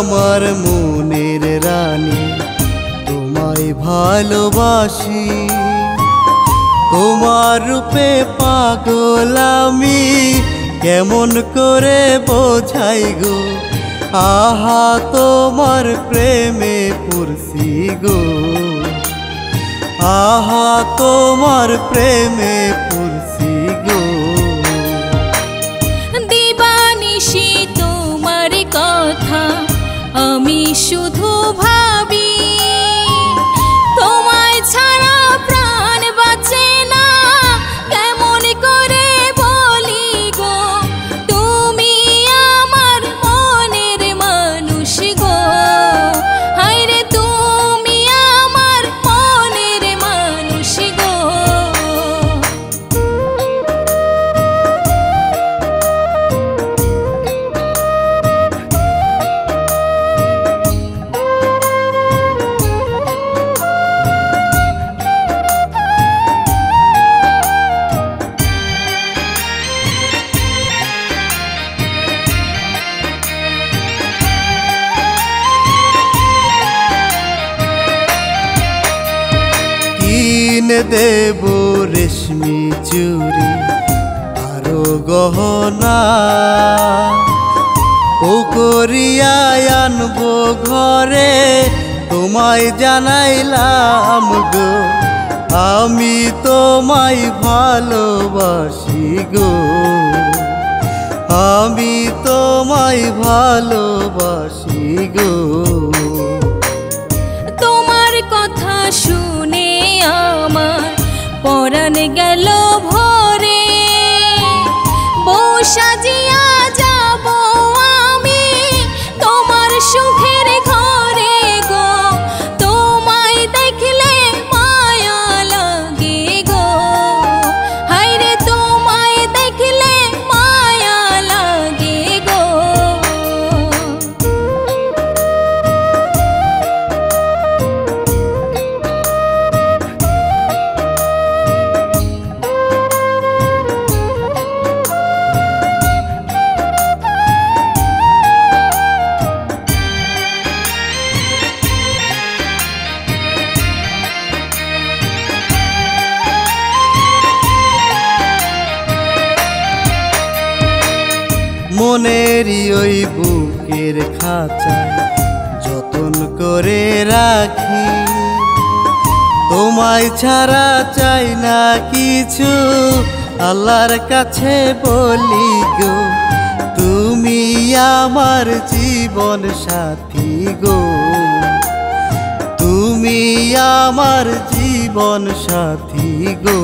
আমার মনের রানী, তোমায় ভালোবাসি। তোমার রূপে পাগল আমি, কেমন করে বোঝাই গো। আহা তোমার প্রেমে পড়ছি গো, আহা তোমার প্রেমে পড়ছি গো। দিবানিশি তোমার কথা আমি শুধু ভাবি, তোমায় ছাড়া প্রাণ বাঁচে না, কেমন করে বলি গো। তুমি আমার মনের মানুষ গো, হায়রে তুমি আমার মনের মানুষ গো। কিনে দেব রেশমি চুড়ি আরো গহনা, ও করিয়ায় আনবো ঘরে, তোমায় জানাইলাম গো। আমি তোমায় ভালোবাসি গো, আমি তোমায় ভালোবাসি গো। তোমার কথা শুনে আমার পরাণ গেল ভরে, বউ সাজিয়া যাব আমি তোমার সুখের ঘরে গো। তোমায় দেখলে মায়া লাগে গো, হায়রে তোমায় দেখলে মায়া লাগে গো। মনেরই ওই বুকের খাঁচায় যতন করে রাখি, তোমায় ছাড়া চাই না কিছু, আল্লাহর কাছে বলি গো। তুমি আমার জীবন সাথী গো, তুমি আমার জীবন সাথী গো।